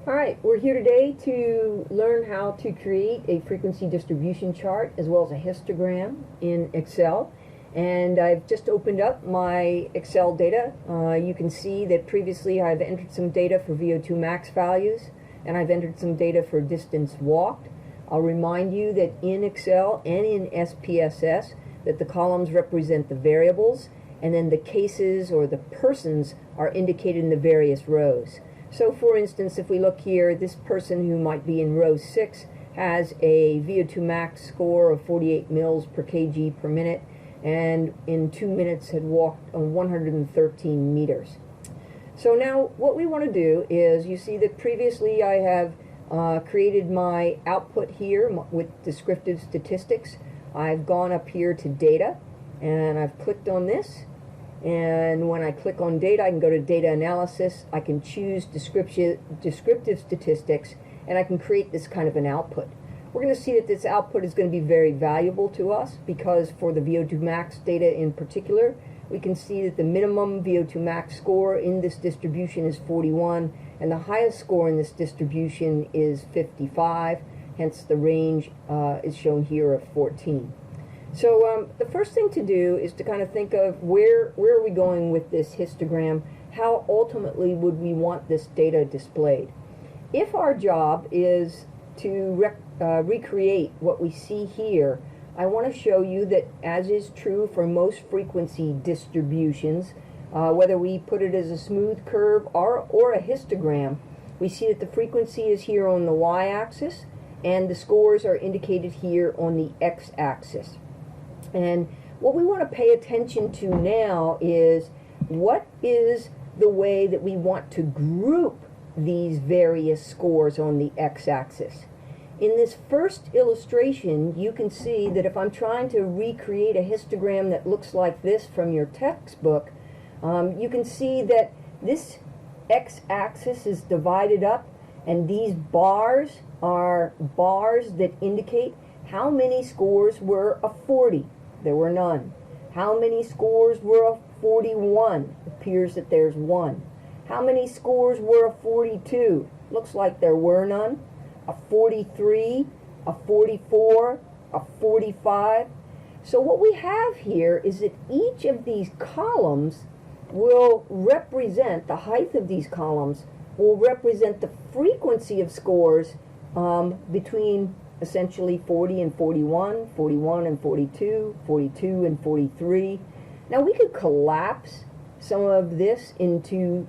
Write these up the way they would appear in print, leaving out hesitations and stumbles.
Alright, we're here today to learn how to create a frequency distribution chart as well as a histogram in Excel. And I've just opened up my Excel data. You can see that previously I've entered some data for VO2 max values and I've entered some data for distance walked. I'll remind you that in Excel and in SPSS that the columns represent the variables and then the cases or the persons are indicated in the various rows. So for instance, if we look here, this person who might be in row 6 has a VO2 max score of 48 mils per kg per minute and in 2 minutes had walked 113 meters. So now what we want to do is, you see that previously I have created my output here with descriptive statistics. I've gone up here to data and I've clicked on this. And when I click on data, I can go to data analysis. I can choose descriptive statistics, and I can create this kind of an output. We're going to see that this output is going to be very valuable to us because for the VO2 max data in particular, we can see that the minimum VO2 max score in this distribution is 41, and the highest score in this distribution is 55. Hence, the range is shown here of 14. So the first thing to do is to kind of think of where are we going with this histogram? How ultimately would we want this data displayed? If our job is to recreate what we see here, I want to show you that, as is true for most frequency distributions, whether we put it as a smooth curve or a histogram, we see that the frequency is here on the y-axis and the scores are indicated here on the x-axis. And what we want to pay attention to now is what is the way that we want to group these various scores on the x-axis. In this first illustration, you can see that if I'm trying to recreate a histogram that looks like this from your textbook, you can see that this x-axis is divided up, and these bars are bars that indicate how many scores were a 40. There were none. How many scores were a 41? Appears that there's one. How many scores were a 42? Looks like there were none. A 43, a 44, a 45. So what we have here is that each of these columns will represent, the height of these columns will represent the frequency of scores between essentially 40 and 41, 41 and 42, 42 and 43. Now we could collapse some of this into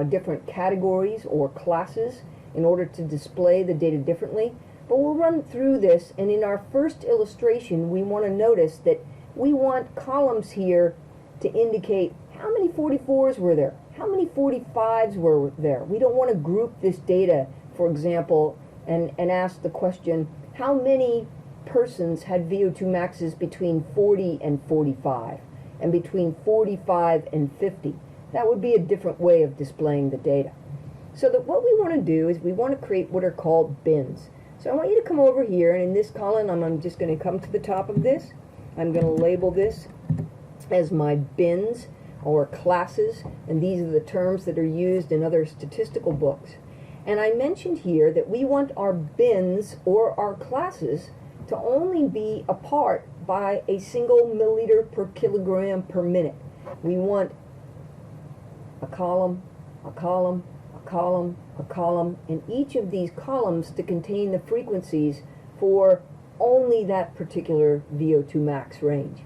different categories or classes in order to display the data differently, but we'll run through this, and in our first illustration we want to notice that we want columns here to indicate how many 44s were there, how many 45s were there. We don't want to group this data, for example, and ask the question, how many persons had VO2 maxes between 40 and 45 and between 45 and 50? That would be a different way of displaying the data. So that what we want to do is we want to create what are called bins. So I want you to come over here, and in this column I'm just going to come to the top of this. I'm going to label this as my bins or classes, and these are the terms that are used in other statistical books. And I mentioned here that we want our bins or our classes to only be apart by a single milliliter per kilogram per minute. We want a column, a column, a column, a column, and each of these columns to contain the frequencies for only that particular VO2 max range.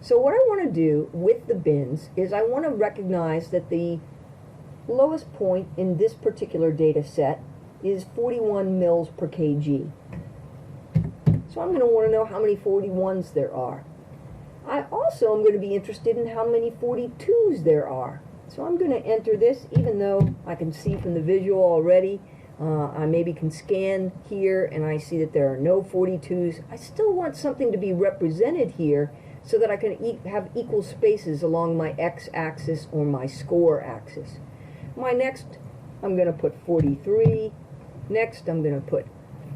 So what I want to do with the bins is I want to recognize that the lowest point in this particular data set is 41 mils per kg. So I'm going to want to know how many 41s there are. I also am going to be interested in how many 42s there are. So I'm going to enter this, even though I can see from the visual already, I maybe can scan here and I see that there are no 42s. I still want something to be represented here so that I can have equal spaces along my x-axis or my score axis. My next, I'm going to put 43. Next, I'm going to put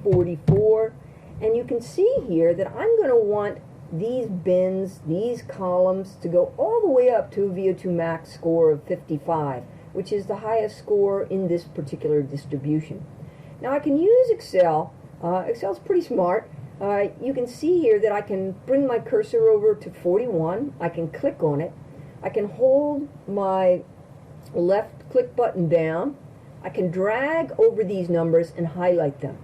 44. And you can see here that I'm going to want these bins, these columns, to go all the way up to a VO2 max score of 55, which is the highest score in this particular distribution. Now I can use Excel. Excel's pretty smart. You can see here that I can bring my cursor over to 41. I can click on it. I can hold my left click button down. I can drag over these numbers and highlight them.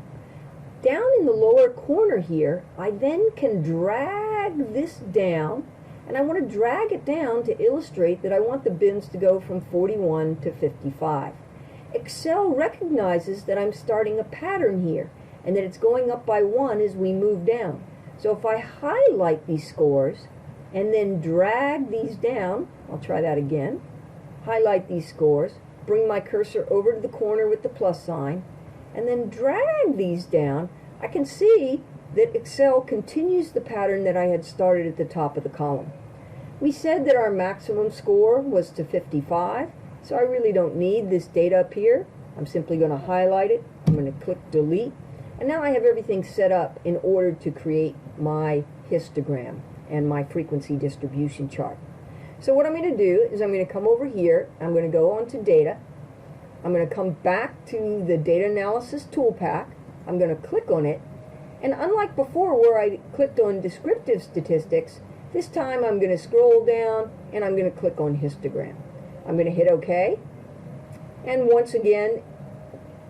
Down in the lower corner here, I then can drag this down, and I want to drag it down to illustrate that I want the bins to go from 41 to 55. Excel recognizes that I'm starting a pattern here, and that it's going up by 1 as we move down. So if I highlight these scores and then drag these down, I'll try that again, highlight these scores, bring my cursor over to the corner with the plus sign, and then drag these down, I can see that Excel continues the pattern that I had started at the top of the column. We said that our maximum score was to 55, so I really don't need this data up here. I'm simply going to highlight it, I'm going to click delete, and now I have everything set up in order to create my histogram and my frequency distribution chart. So what I'm going to do is I'm going to come over here, I'm going to go on to data, I'm going to come back to the data analysis tool pack, I'm going to click on it, and unlike before where I clicked on descriptive statistics, this time I'm going to scroll down and I'm going to click on histogram. I'm going to hit OK, and once again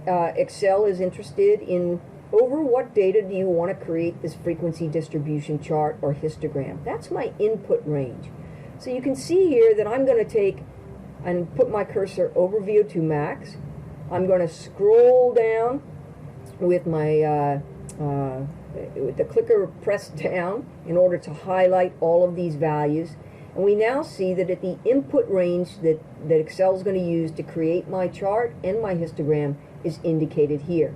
Excel is interested in over what data do you want to create this frequency distribution chart or histogram. That's my input range. So you can see here that I'm going to take and put my cursor over VO2 max. I'm going to scroll down with my with the clicker pressed down in order to highlight all of these values. And we now see that at the input range that Excel is going to use to create my chart and my histogram is indicated here.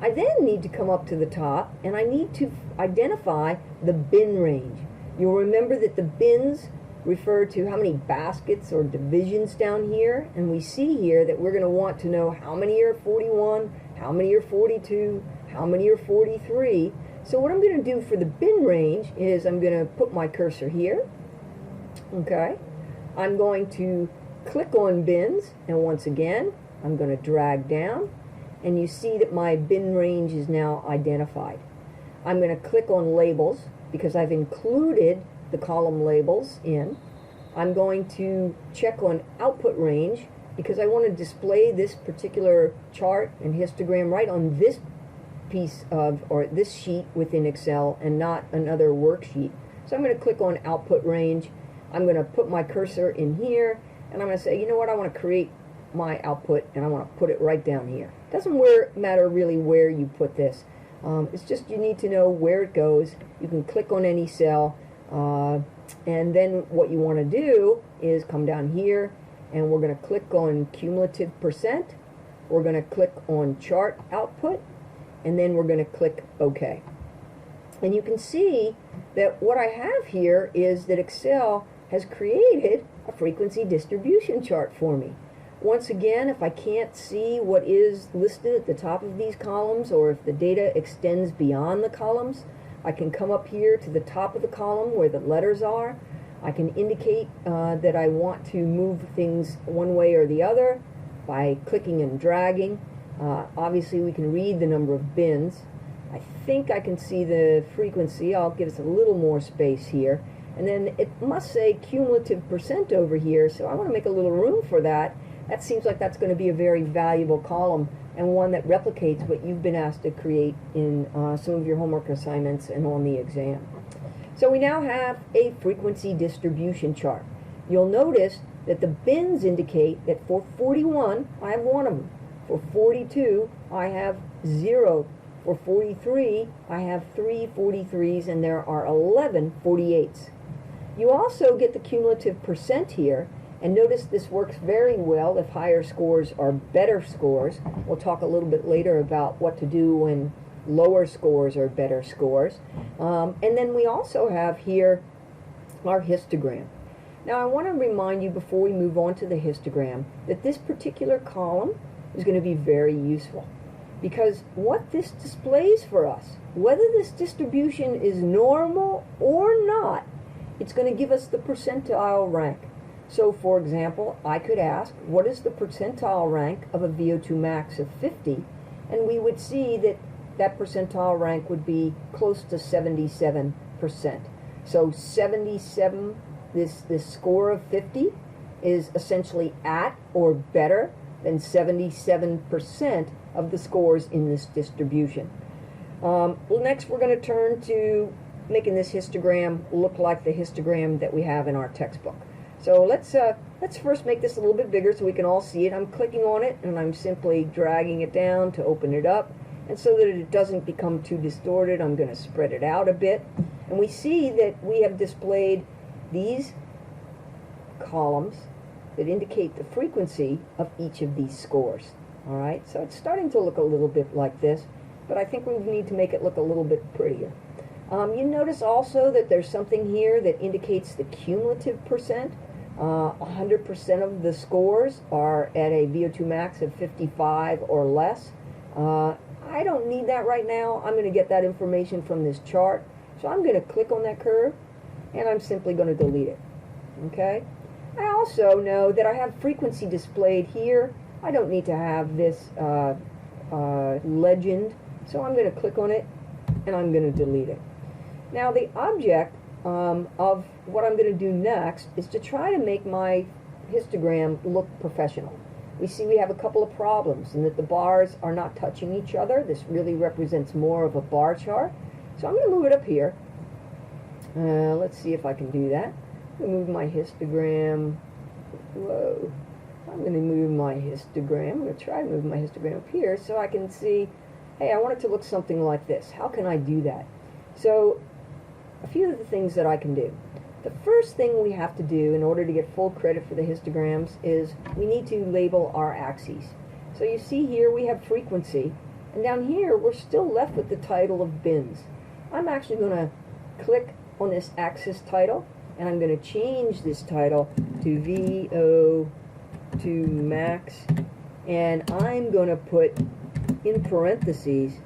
I then need to come up to the top and I need to identify the bin range. You'll remember that the bins refer to how many baskets or divisions down here, and we see here that we're going to want to know how many are 41, how many are 42, how many are 43. So what I'm going to do for the bin range is I'm going to put my cursor here. Okay, I'm going to click on bins, and once again I'm going to drag down, and you see that my bin range is now identified. I'm going to click on labels because I've included the column labels in. I'm going to check on output range because I want to display this particular chart and histogram right on this piece of, or this sheet within Excel and not another worksheet. So I'm going to click on output range. I'm going to put my cursor in here and I'm going to say, you know what, I want to create my output and I want to put it right down here. It doesn't matter really where you put this. It's just you need to know where it goes. You can click on any cell. And then what you want to do is come down here and we're going to click on cumulative percent. We're going to click on chart output and then we're going to click OK. And you can see that what I have here is that Excel has created a frequency distribution chart for me. Once again, if I can't see what is listed at the top of these columns or if the data extends beyond the columns, I can come up here to the top of the column where the letters are. I can indicate that I want to move things one way or the other by clicking and dragging. Obviously we can read the number of bins. I think I can see the frequency. I'll give us a little more space here. And then it must say cumulative percent over here, so I want to make a little room for that. That seems like that's going to be a very valuable column and one that replicates what you've been asked to create in some of your homework assignments and on the exam. So we now have a frequency distribution chart. You'll notice that the bins indicate that for 41, I have one of them. For 42, I have 0. For 43, I have 3 43s, and there are 11 48s. You also get the cumulative percent here, and notice this works very well if higher scores are better scores. We'll talk a little bit later about what to do when lower scores are better scores. And then we also have here our histogram. Now I want to remind you before we move on to the histogram that this particular column is going to be very useful because what this displays for us, whether this distribution is normal or not, it's going to give us the percentile rank. So for example, I could ask, what is the percentile rank of a VO2 max of 50 and we would see that that percentile rank would be close to 77%. So 77, this score of 50 is essentially at or better than 77% of the scores in this distribution. Well, next we're going to turn to making this histogram look like the histogram that we have in our textbook. So let's first make this a little bit bigger so we can all see it. I'm clicking on it and I'm simply dragging it down to open it up. And so that it doesn't become too distorted, I'm going to spread it out a bit. And we see that we have displayed these columns that indicate the frequency of each of these scores. All right, so it's starting to look a little bit like this, but I think we need to make it look a little bit prettier. You notice also that there's something here that indicates the cumulative percent. 100% of the scores are at a VO2 max of 55 or less. I don't need that right now. I'm going to get that information from this chart. So I'm going to click on that curve, and I'm simply going to delete it. Okay? I also know that I have frequency displayed here. I don't need to have this legend, so I'm going to click on it, and I'm going to delete it. Now the object of what I'm going to do next is to try to make my histogram look professional. We see we have a couple of problems in that the bars are not touching each other. This really represents more of a bar chart. So I'm going to move it up here. Let's see if I can do that. I'm going to move my histogram. Whoa. I'm going to move my histogram. I'm going to try to move my histogram up here so I can see, hey, I want it to look something like this. How can I do that? So a few of the things that I can do. The first thing we have to do in order to get full credit for the histograms is we need to label our axes. So you see here we have frequency, and down here we're still left with the title of bins. I'm actually going to click on this axis title, and I'm going to change this title to VO2 max, and I'm going to put in parentheses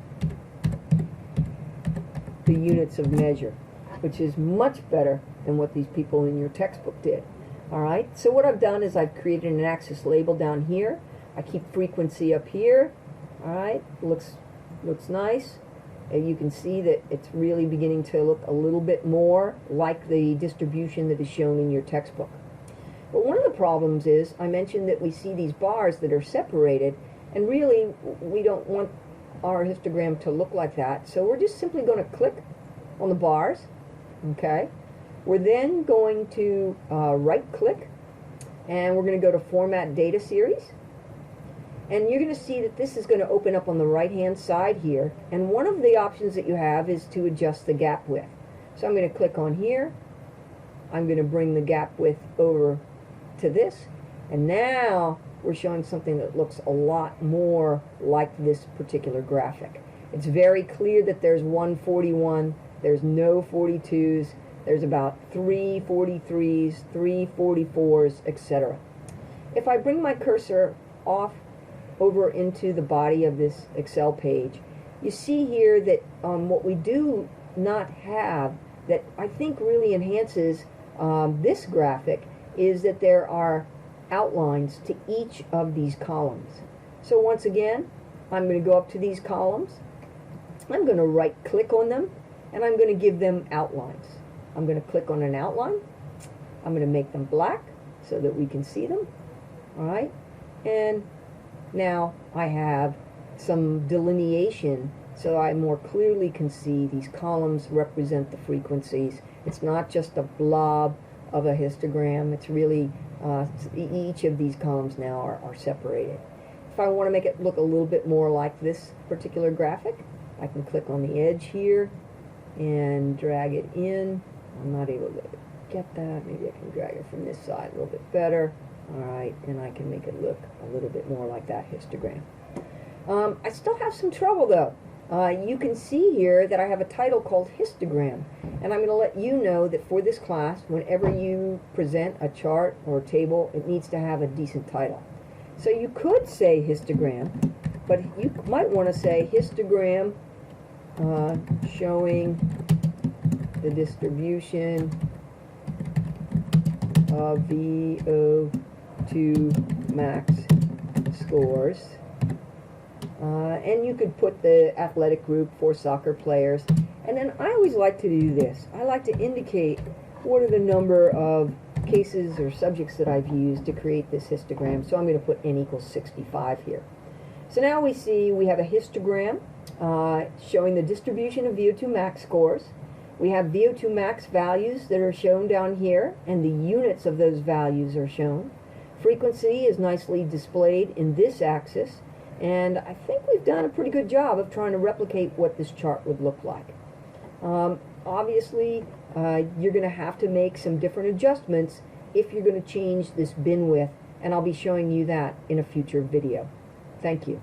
the units of measure, which is much better than what these people in your textbook did. Alright, so what I've done is I've created an axis label down here. I keep frequency up here. Alright, looks nice. And you can see that it's really beginning to look a little bit more like the distribution that is shown in your textbook. But one of the problems is, I mentioned that we see these bars that are separated, and really we don't want our histogram to look like that. So we're just simply going to click on the bars. Okay. We're then going to right click, and we're going to go to Format Data Series, and you're going to see that this is going to open up on the right hand side here, and one of the options that you have is to adjust the gap width. So I'm going to click on here. I'm going to bring the gap width over to this, and now we're showing something that looks a lot more like this particular graphic. It's very clear that there's 141, there's no 42s, there's about 3 43s, 3 44s, etc. If I bring my cursor off over into the body of this Excel page, you see here that what we do not have that I think really enhances this graphic is that there are outlines to each of these columns. So once again, I'm going to go up to these columns, I'm going to right click on them, and I'm going to give them outlines. I'm going to click on an outline. I'm going to make them black so that we can see them. Alright, and now I have some delineation so I more clearly can see these columns represent the frequencies. It's not just a blob of a histogram. It's really each of these columns now are separated. If I want to make it look a little bit more like this particular graphic, I can click on the edge here and drag it in. I'm not able to get that. Maybe I can drag it from this side a little bit better. Alright, and I can make it look a little bit more like that histogram. I still have some trouble though. You can see here that I have a title called histogram, and I'm going to let you know that for this class, whenever you present a chart or a table, it needs to have a decent title. So you could say histogram, but you might want to say histogram showing the distribution of VO2 max scores And you could put the athletic group for soccer players. And then I always like to do this. I like to indicate what are the number of cases or subjects that I've used to create this histogram. So I'm going to put n equals 65 here. So now we see we have a histogram showing the distribution of VO2 max scores. We have VO2 max values that are shown down here, and the units of those values are shown. Frequency is nicely displayed in this axis, and I think we've done a pretty good job of trying to replicate what this chart would look like. Obviously, you're going to have to make some different adjustments if you're going to change this bin width, and I'll be showing you that in a future video. Thank you.